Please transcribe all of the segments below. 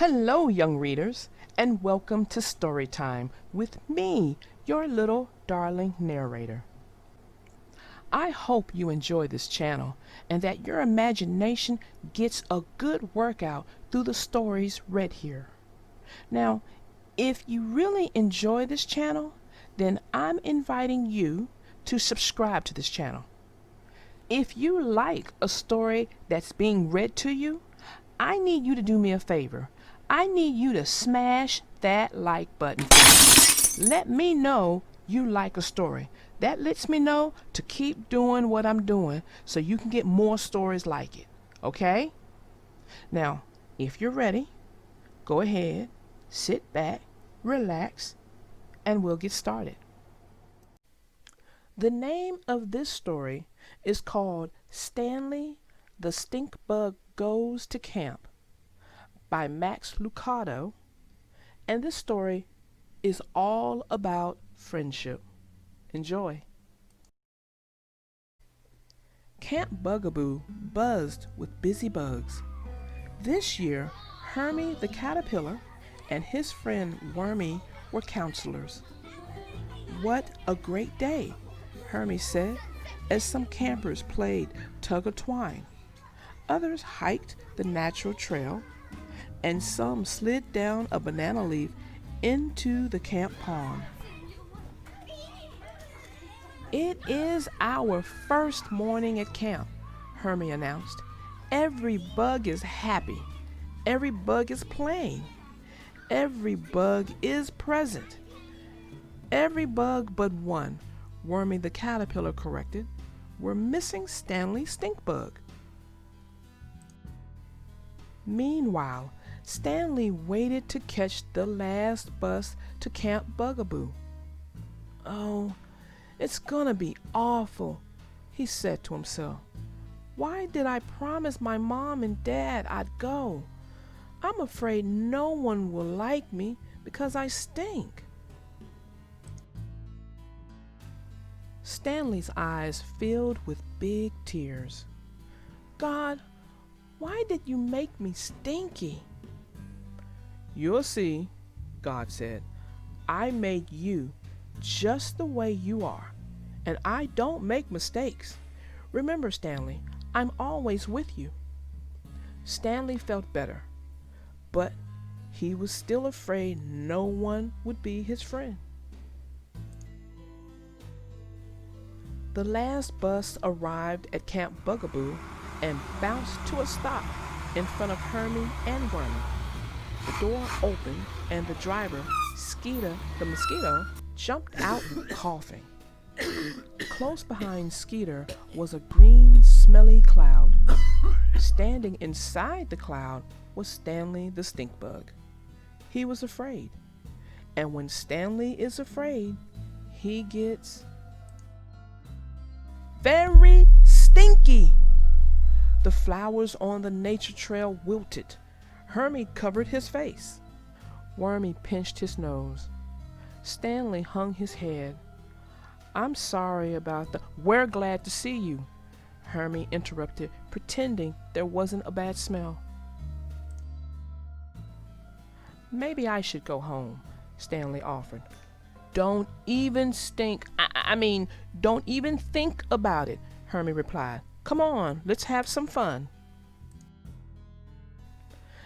Hello, young readers, and welcome to Story Time with me, your little darling narrator. I hope you enjoy this channel and that your imagination gets a good workout through the stories read here. Now, if you really enjoy this channel, then I'm inviting you to subscribe to this channel. If you like a story that's being read to you, I need you to do me a favor. I need you to smash that like button. Let me know you like a story. That lets me know to keep doing what I'm doing so you can get more stories like it. Okay? Now, if you're ready, go ahead, sit back, relax, and we'll get started. The name of this story is called Stanley the Stinkbug Goes to Camp by Max Lucado, and this story is all about friendship. Enjoy. Camp Bugaboo buzzed with busy bugs. This year, Hermie the caterpillar and his friend Wormy were counselors. What a great day, Hermie said, as some campers played tug-of-twine. Others hiked the natural trail, and some slid down a banana leaf into the camp pond. It is our first morning at camp, Hermie announced. Every bug is happy. Every bug is playing. Every bug is present. Every bug but one, Wormy the caterpillar corrected. We're missing Stanley Stinkbug. Meanwhile, Stanley waited to catch the last bus to Camp Bugaboo. "Oh, it's gonna be awful," he said to himself. "Why did I promise my mom and dad I'd go? I'm afraid no one will like me because I stink." Stanley's eyes filled with big tears. "God, why did you make me stinky?" "You'll see," God said. "I made you just the way you are, and I don't make mistakes. Remember, Stanley, I'm always with you." Stanley felt better, but he was still afraid no one would be his friend. The last bus arrived at Camp Bugaboo and bounced to a stop in front of Hermie and Wormy. The door opened and the driver, Skeeter the mosquito, jumped out coughing. Close behind Skeeter was a green, smelly cloud. Standing inside the cloud was Stanley the Stinkbug. He was afraid. And when Stanley is afraid, he gets very stinky. The flowers on the nature trail wilted. Hermie covered his face. Wormy pinched his nose. Stanley hung his head. "I'm sorry about the—" "We're glad to see you," Hermie interrupted, pretending there wasn't a bad smell. "Maybe I should go home," Stanley offered. "Don't even stink. Don't even think about it," Hermie replied. "Come on, let's have some fun."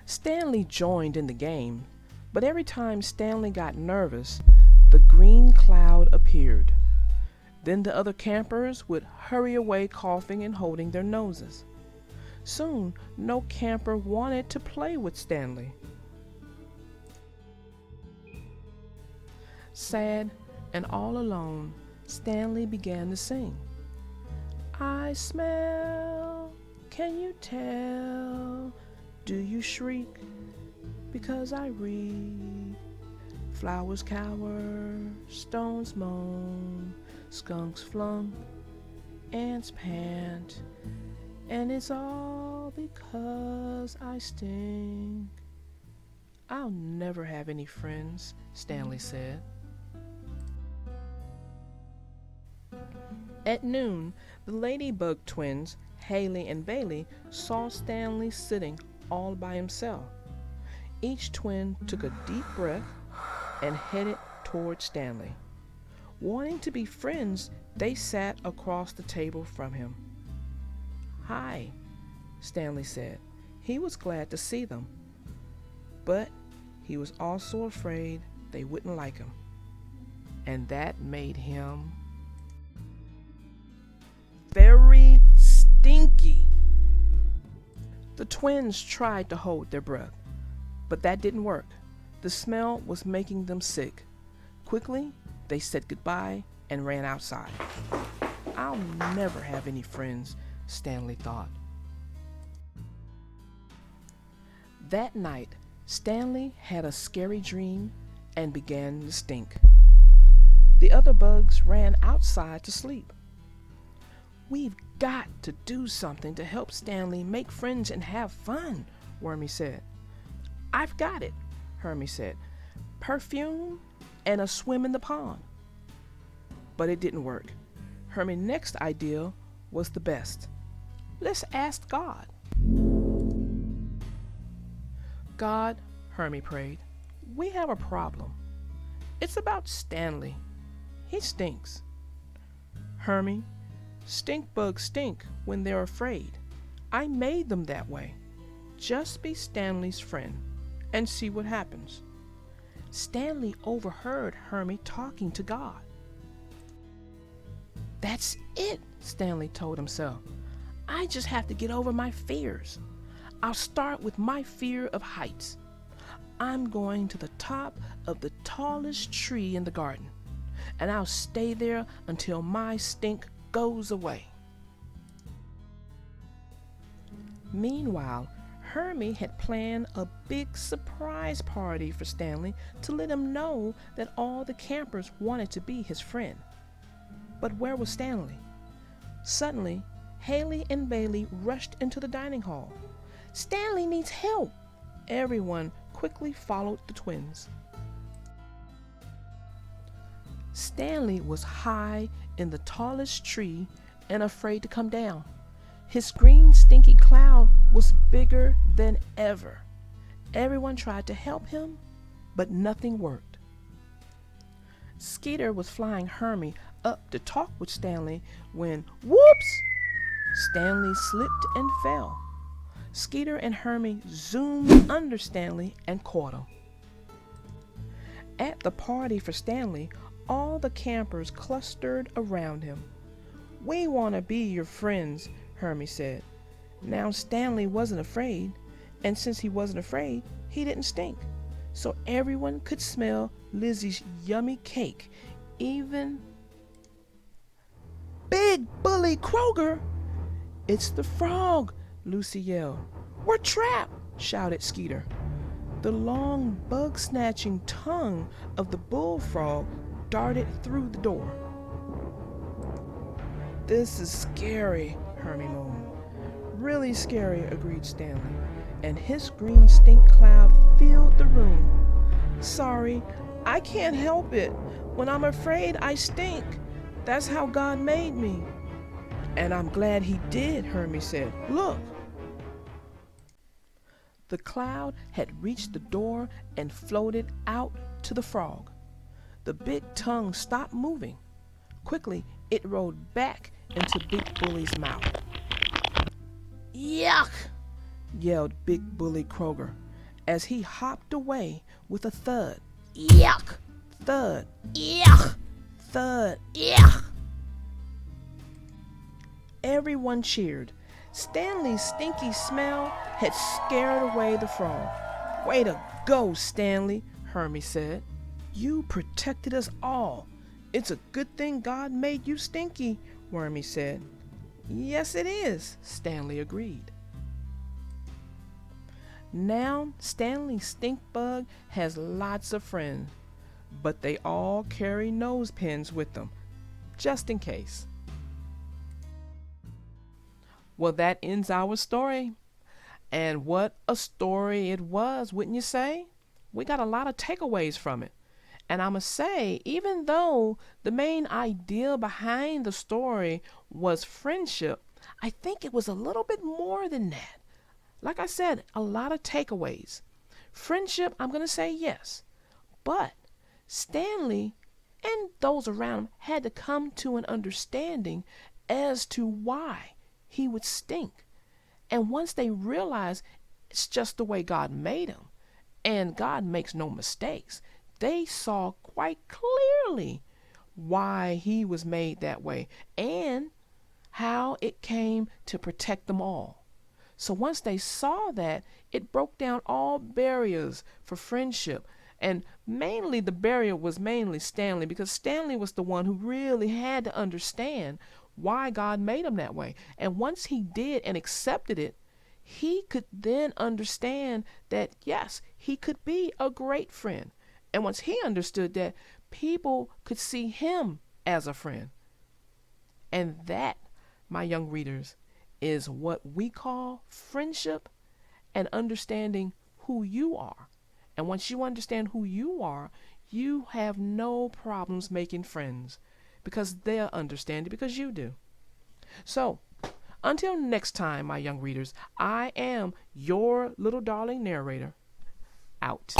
Stanley joined in the game, but every time Stanley got nervous, the green cloud appeared. Then the other campers would hurry away coughing and holding their noses. Soon, no camper wanted to play with Stanley. Sad and all alone, Stanley began to sing. "I smell, can you tell? Do you shriek because I read? Flowers cower, stones moan, skunks flunk, ants pant, and it's all because I stink." "I'll never have any friends," Stanley said. At noon, the Ladybug twins, Haley and Bailey, saw Stanley sitting all by himself. Each twin took a deep breath and headed toward Stanley. Wanting to be friends, they sat across the table from him. "Hi," Stanley said. He was glad to see them, but he was also afraid they wouldn't like him, and that made him very stinky. The twins tried to hold their breath, but that didn't work. The smell was making them sick. Quickly, they said goodbye and ran outside. "I'll never have any friends," Stanley thought. That night, Stanley had a scary dream and began to stink. The other bugs ran outside to sleep. "We've got to do something to help Stanley make friends and have fun," Wormy said. "I've got it," Hermie said. "Perfume and a swim in the pond." But it didn't work. Hermie's next idea was the best. "Let's ask God." "God," Hermie prayed, "we have a problem. It's about Stanley. He stinks." "Hermie, stink bugs stink when they're afraid. I made them that way. Just be Stanley's friend and see what happens." Stanley overheard Hermie talking to God. "That's it," Stanley told himself. "I just have to get over my fears. I'll start with my fear of heights. I'm going to the top of the tallest tree in the garden, and I'll stay there until my stink goes away." Meanwhile, Hermie had planned a big surprise party for Stanley to let him know that all the campers wanted to be his friend. But where was Stanley? Suddenly, Haley and Bailey rushed into the dining hall. "Stanley needs help!" Everyone quickly followed the twins. Stanley was high in the tallest tree and afraid to come down. His green stinky cloud was bigger than ever. Everyone tried to help him, but nothing worked. Skeeter was flying Hermie up to talk with Stanley when, whoops! Stanley slipped and fell. Skeeter and Hermie zoomed under Stanley and caught him. At the party for Stanley, all the campers clustered around him. "We want to be your friends," Hermie said. Now Stanley wasn't afraid, and since he wasn't afraid, he didn't stink. So everyone could smell Lizzie's yummy cake, even Big Bully Kroger. "It's the frog," Lucy yelled. "We're trapped," shouted Skeeter. The long bug-snatching tongue of the bullfrog darted through the door. "This is scary," Hermie moaned. "Really scary," agreed Stanley, and his green stink cloud filled the room. "Sorry, I can't help it. When I'm afraid, I stink. That's how God made me." "And I'm glad he did," Hermie said. "Look." The cloud had reached the door and floated out to the frog. The big tongue stopped moving. Quickly, it rolled back into Big Bully's mouth. "Yuck!" yelled Big Bully Kroger as he hopped away with a thud. "Yuck! Thud! Yuck! Thud! Yuck!" Everyone cheered. Stanley's stinky smell had scared away the frog. "Way to go, Stanley," Hermie said. "You protected us all. It's a good thing God made you stinky," Wormy said. "Yes, it is," Stanley agreed. Now Stanley Stinkbug has lots of friends, but they all carry nose pins with them, just in case. Well, that ends our story. And what a story it was, wouldn't you say? We got a lot of takeaways from it. And I must say, even though the main idea behind the story was friendship, I think it was a little bit more than that. Like I said, a lot of takeaways. Friendship, I'm going to say yes. But Stanley and those around him had to come to an understanding as to why he would stink. And once they realized it's just the way God made him, and God makes no mistakes, they saw quite clearly why he was made that way and how it came to protect them all. So once they saw that, it broke down all barriers for friendship. And mainly the barrier was mainly Stanley, because Stanley was the one who really had to understand why God made him that way. And once he did and accepted it, he could then understand that, yes, he could be a great friend. And once he understood that, people could see him as a friend. And that, my young readers, is what we call friendship and understanding who you are. And once you understand who you are, you have no problems making friends, because they'll understand it because you do. So, until next time, my young readers, I am your little darling narrator, out.